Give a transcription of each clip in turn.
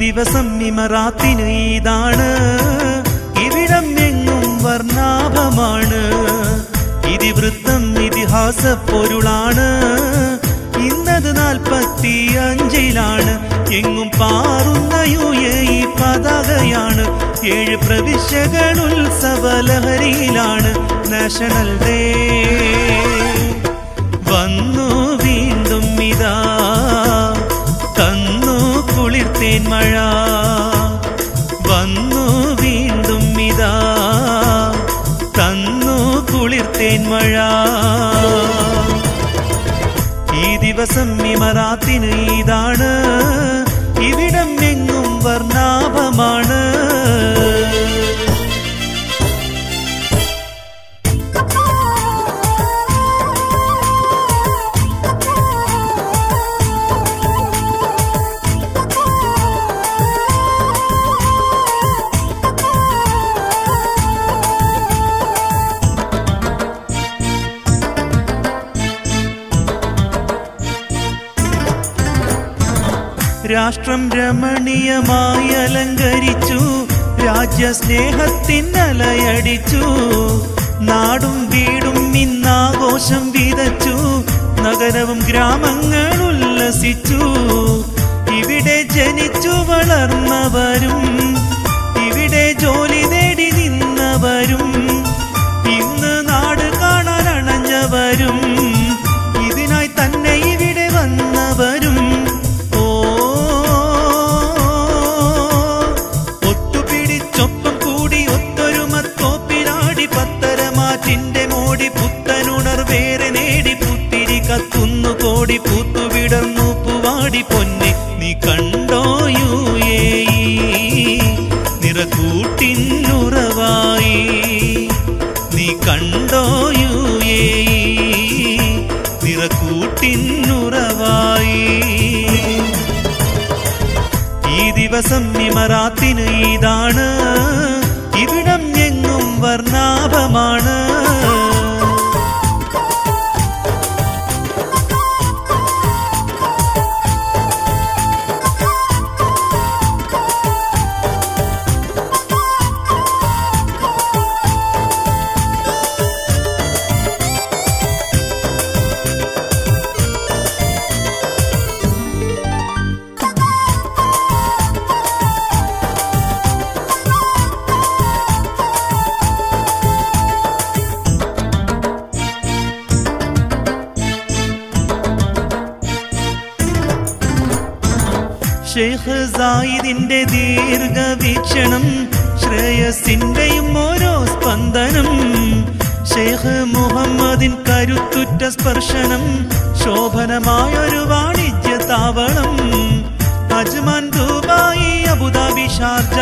ദിവസം ഇമറാത്തിന് ഈദാണ്, ഇവിടം എങ്ങും വർണ്ണാഭമാണ്. ഇതിവൃത്തം ഇതിഹാസ പൊരുളാണ്. ഇന്നത് 45-ലാണ്. എങ്ങും പാറുന്ന UAE പതാകയാണ്. 7 പ്രവിശ്യകൾ ഉത്സവലഹരിയിലാണ്. നാഷണൽ ഡേ വന്നു വീണ്ടും ഇതാ, തന്നു കുളിർത്തേൻ മഴ. വന്നു വീണ്ടും ഇതാ, തന്നു കുളിർത്തേൻ മഴ. ഈ ദിവസം ഇമറാത്തിന് ഈദാണ്, ഇവിടം എങ്ങും വർണ്ണാഭമാണ്. രാഷ്ട്രം രമണീയമായി അലങ്കരിച്ചു, രാജ്യസ്നേഹത്തിനലയടിച്ചു. നാടും വീടും ഇന്നാഘോഷം വിതച്ചു, നഗരവും ഗ്രാമങ്ങൾ ഉല്ലസിച്ചു. ഇവിടെ ജനിച്ചു വളർന്നവരും, ഇവിടെ ജോലി നേടി നിന്നവരും, ഇന്ന് നാട് കാണാൻ അണഞ്ഞവരും, ഇതിനായി തന്നെ ഇവിടെ വന്നവരും. പുത്തനുണർവേറെ നേടി പുത്തിരി കത്തുന്നു കോടി, പൂത്തുവിടർന്നു പൂവാടി പൊന്നെ. നീ കണ്ടോ UAE നിറകൂട്ടിനുറവായി, നീ കണ്ടോ UAE നിറകൂട്ടിനുറവായി. ഈ ദിവസം ഇമറാത്തിന് ഈദാണ്, ഇവിടം എങ്ങും വർണ്ണാഭമാണ്. ഷെയ്ഖ് സായിദിന്റെ ദീർഘവീക്ഷണം, ശ്രേയസിന്റെയും ഓരോ സ്പന്ദനം. ഷെയ്ഖ് മുഹമ്മദിൻ കരുത്തുറ്റ സ്പർശനം, ശോഭനമായൊരു വാണിജ്യ താവളം. Ajman, Dubai, Abu Dhabi, Sharjah,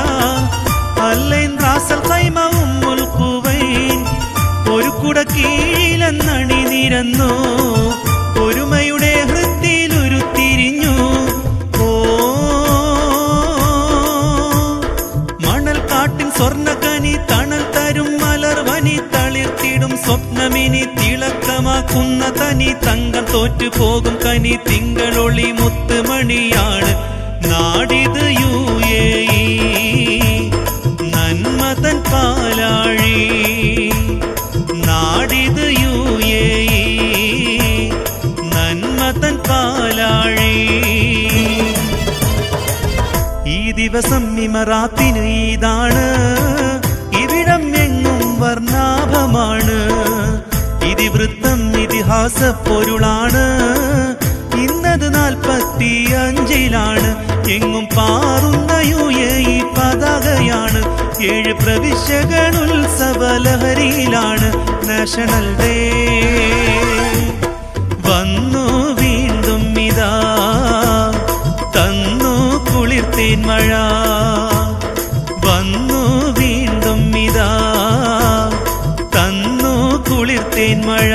Al Ain, Ras al Khaimah, ഉമ്മുൽ ഖുവൈൻ. ഒരു കുട കീഴിലെന്നണി നിരന്നു, ഒരുമയുടെ ഹൃത്തിലുരുത്തിരിഞ്ഞു. സ്വർണ്ണക്കനി തണൽ തരും മലർവനി, തളിർത്തിടും സ്വപ്നമിനി തിളക്കമാക്കുന്ന തനി. തങ്കം തോറ്റു പോകും കനി, തിങ്കളൊളി മുത്തുമണിയാണ്. നാടിത് UAE നന്മതൻ പാലാഴി, നാടിത് UAE നന്മതൻ പാലാഴി. ഈ ദിവസം ഇമറാത്തിന് ഈദാണ്, ഇവിടം എങ്ങും വർണ്ണാഭമാണ്. ഇതിവൃത്തം ഇതിഹാസ പൊരുളാണ്. ഇന്നത് 45-ലാണ്. എങ്ങും പാറുന്ന UAE പതാകയാണ്. 7 പ്രവിശ്യകൾ ഉത്സവലഹരിയിലാണ്. നാഷണൽ ഡേ വന്നു വീണ്ടും ഇതാ, തന്നു കുളിർത്തേൻ മഴ. വന്നു വീണ്ടും ഇതാ, തന്നു കുളിർത്തേൻ മഴ.